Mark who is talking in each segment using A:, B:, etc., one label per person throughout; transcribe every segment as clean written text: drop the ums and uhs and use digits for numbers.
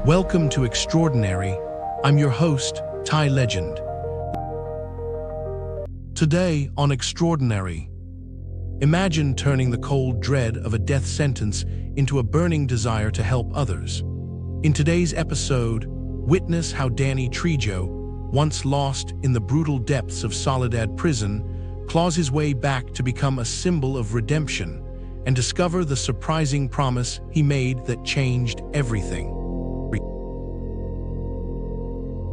A: Welcome to Extraordinary. I'm your host, Thai Legend. Today on Extraordinary, imagine turning the cold dread of a death sentence into a burning desire to help others. In today's episode, witness how Danny Trejo, once lost in the brutal depths of Soledad Prison, claws his way back to become a symbol of redemption and discover the surprising promise he made that changed everything.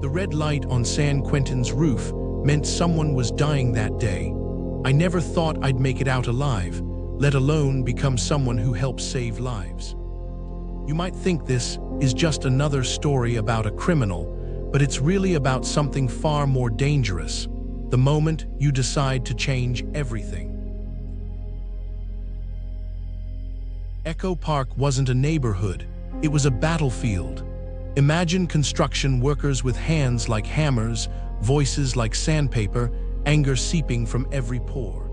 A: The red light on San Quentin's roof meant someone was dying that day. I never thought I'd make it out alive, let alone become someone who helps save lives. You might think this is just another story about a criminal, but it's really about something far more dangerous, the moment you decide to change everything. Echo Park wasn't a neighborhood, it was a battlefield. Imagine construction workers with hands like hammers, voices like sandpaper, anger seeping from every pore.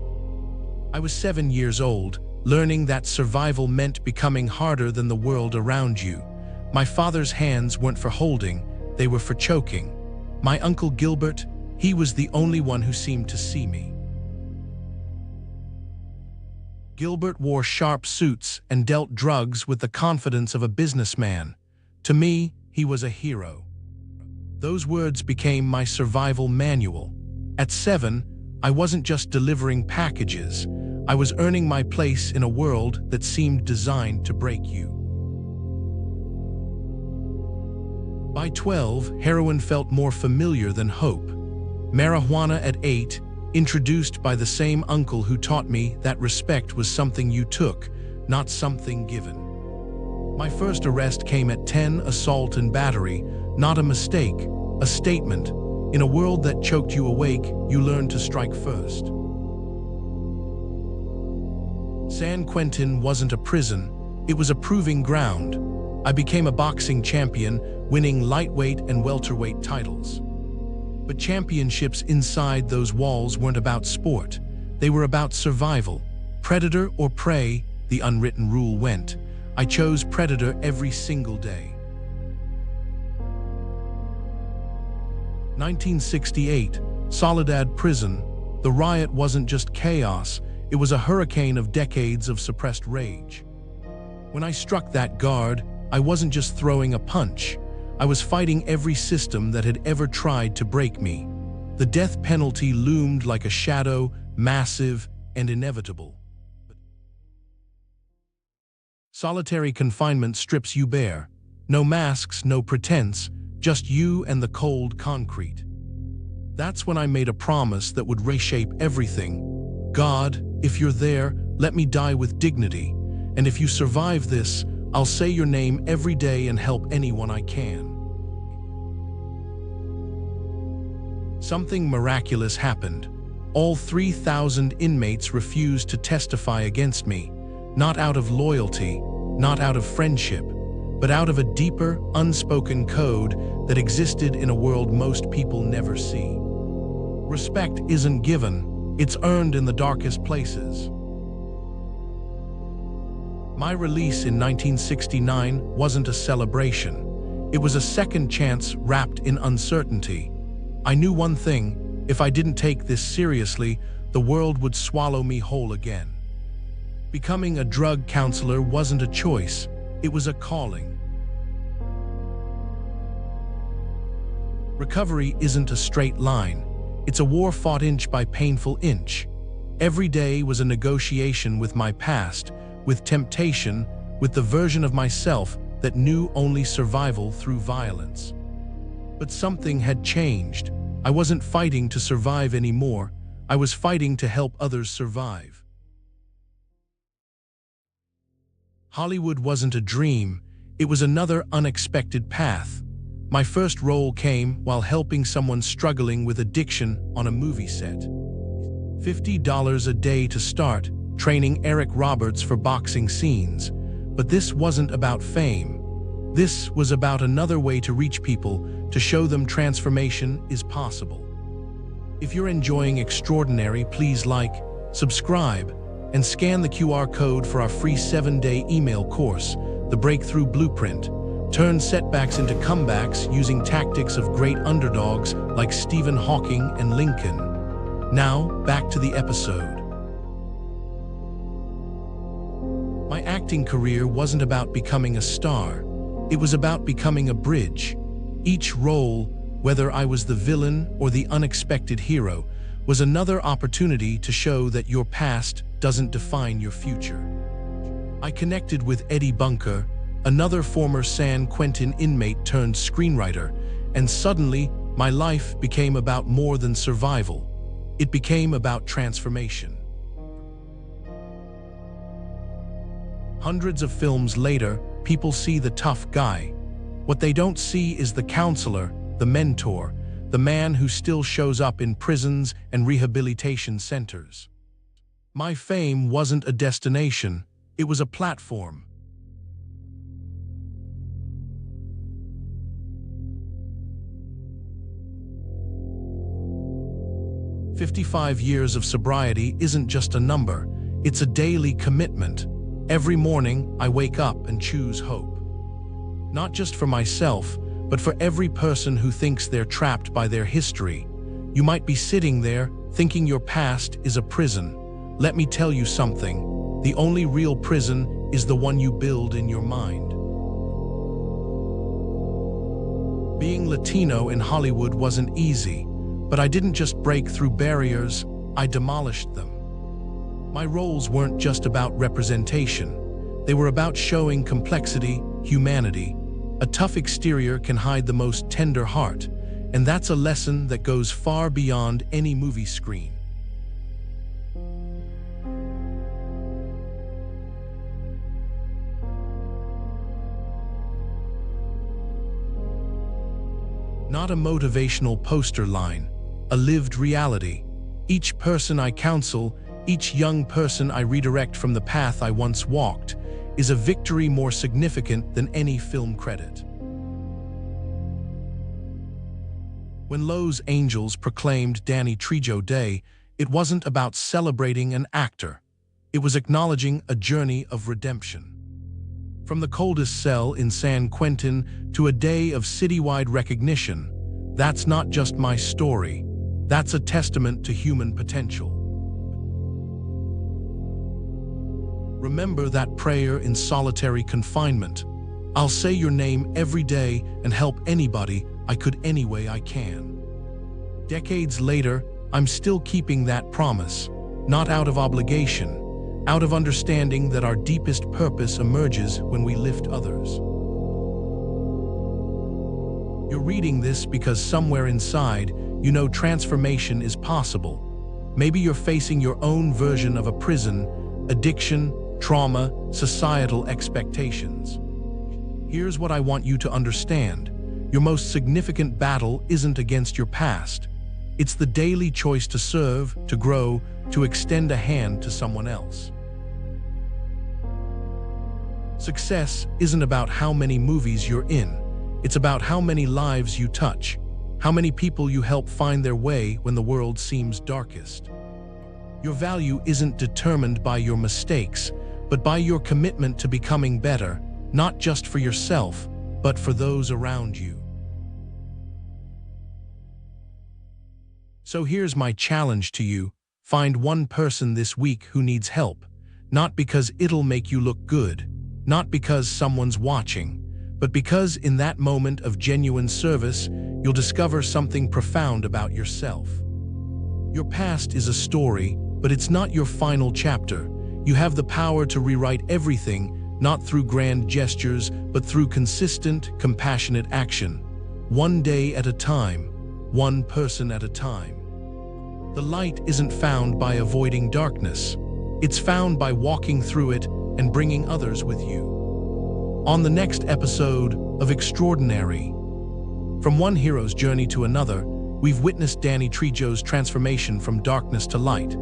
A: I was 7 years old, learning that survival meant becoming harder than the world around you. My father's hands weren't for holding, they were for choking. My Uncle Gilbert, he was the only one who seemed to see me. Gilbert wore sharp suits and dealt drugs with the confidence of a businessman. To me, he was a hero. Those words became my survival manual. At 7, I wasn't just delivering packages. I was earning my place in a world that seemed designed to break you. By 12, heroin felt more familiar than hope. Marijuana at 8, introduced by the same uncle who taught me that respect was something you took, not something given. My first arrest came at 10, assault and battery, not a mistake, a statement. In a world that choked you awake, you learned to strike first. San Quentin wasn't a prison, it was a proving ground. I became a boxing champion, winning lightweight and welterweight titles. But championships inside those walls weren't about sport, they were about survival. Predator or prey, the unwritten rule went. I chose predator every single day. 1968, Soledad Prison. The riot wasn't just chaos, it was a hurricane of decades of suppressed rage. When I struck that guard, I wasn't just throwing a punch. I was fighting every system that had ever tried to break me. The death penalty loomed like a shadow, massive and inevitable. Solitary confinement strips you bare. No masks, no pretense, just you and the cold concrete. That's when I made a promise that would reshape everything. God, if you're there, let me die with dignity. And if you survive this, I'll say your name every day and help anyone I can. Something miraculous happened. All 3,000 inmates refused to testify against me, not out of loyalty, not out of friendship, but out of a deeper, unspoken code that existed in a world most people never see. Respect isn't given, it's earned in the darkest places. My release in 1969 wasn't a celebration. It was a second chance wrapped in uncertainty. I knew one thing: if I didn't take this seriously, the world would swallow me whole again. Becoming a drug counselor wasn't a choice, it was a calling. Recovery isn't a straight line, it's a war fought inch by painful inch. Every day was a negotiation with my past, with temptation, with the version of myself that knew only survival through violence. But something had changed. I wasn't fighting to survive anymore, I was fighting to help others survive. Hollywood wasn't a dream, it was another unexpected path. My first role came while helping someone struggling with addiction on a movie set. $50 a day to start, training Eric Roberts for boxing scenes. But this wasn't about fame. This was about another way to reach people, to show them transformation is possible. If you're enjoying Extraordinary, please like, subscribe, and scan the QR code for our free 7-day email course, The Breakthrough Blueprint. turned setbacks into comebacks using tactics of great underdogs like Stephen Hawking and Lincoln. Now, back to the episode. My acting career wasn't about becoming a star. It was about becoming a bridge. Each role, whether I was the villain or the unexpected hero, was another opportunity to show that your past doesn't define your future. I connected with Eddie Bunker, another former San Quentin inmate turned screenwriter, and suddenly my life became about more than survival. It became about transformation. Hundreds of films later, people see the tough guy. What they don't see is the counselor, the mentor, the man who still shows up in prisons and rehabilitation centers. My fame wasn't a destination, it was a platform. "55 years of sobriety isn't just a number, it's a daily commitment. Every morning, I wake up and choose hope. Not just for myself, but for every person who thinks they're trapped by their history. You might be sitting there, thinking your past is a prison. Let me tell you something. The only real prison is the one you build in your mind." Being Latino in Hollywood wasn't easy, but I didn't just break through barriers, I demolished them. My roles weren't just about representation. They were about showing complexity, humanity. A tough exterior can hide the most tender heart, and that's a lesson that goes far beyond any movie screen. Not a motivational poster line, a lived reality. Each person I counsel, each young person I redirect from the path I once walked, is a victory more significant than any film credit. When Los Angeles proclaimed Danny Trejo Day, it wasn't about celebrating an actor. It was acknowledging a journey of redemption. From the coldest cell in San Quentin to a day of citywide recognition, that's not just my story. That's a testament to human potential. Remember that prayer in solitary confinement. I'll say your name every day and help anybody I could any way I can. Decades later, I'm still keeping that promise, not out of obligation, out of understanding that our deepest purpose emerges when we lift others. You're reading this because somewhere inside, you know transformation is possible. Maybe you're facing your own version of a prison, addiction, trauma, societal expectations. Here's what I want you to understand. Your most significant battle isn't against your past. It's the daily choice to serve, to grow, to extend a hand to someone else. Success isn't about how many movies you're in. It's about how many lives you touch, how many people you help find their way when the world seems darkest. Your value isn't determined by your mistakes, but by your commitment to becoming better, not just for yourself, but for those around you. So here's my challenge to you. Find one person this week who needs help, not because it'll make you look good, not because someone's watching, but because in that moment of genuine service, you'll discover something profound about yourself. Your past is a story, but it's not your final chapter. You have the power to rewrite everything, not through grand gestures, but through consistent, compassionate action. One day at a time, one person at a time. The light isn't found by avoiding darkness. It's found by walking through it and bringing others with you. On the next episode of Extraordinary. From one hero's journey to another, we've witnessed Danny Trejo's transformation from darkness to light.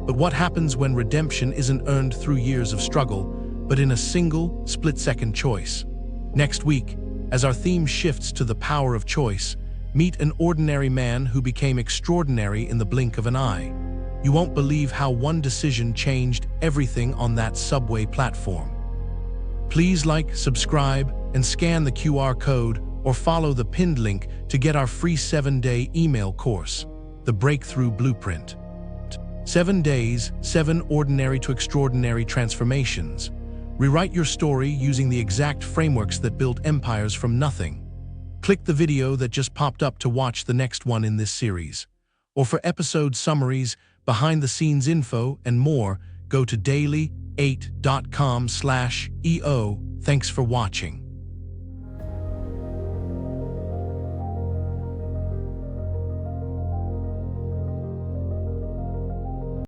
A: But what happens when redemption isn't earned through years of struggle, but in a single, split-second choice? Next week, as our theme shifts to the power of choice, meet an ordinary man who became extraordinary in the blink of an eye. You won't believe how one decision changed everything on that subway platform. Please like, subscribe, and scan the QR code or follow the pinned link to get our free 7-day email course, The Breakthrough Blueprint. 7 days, 7 ordinary to extraordinary transformations. Rewrite your story using the exact frameworks that built empires from nothing. Click the video that just popped up to watch the next one in this series. Or for episode summaries, behind-the-scenes info, and more, go to daily8.com/EO. Thanks for watching.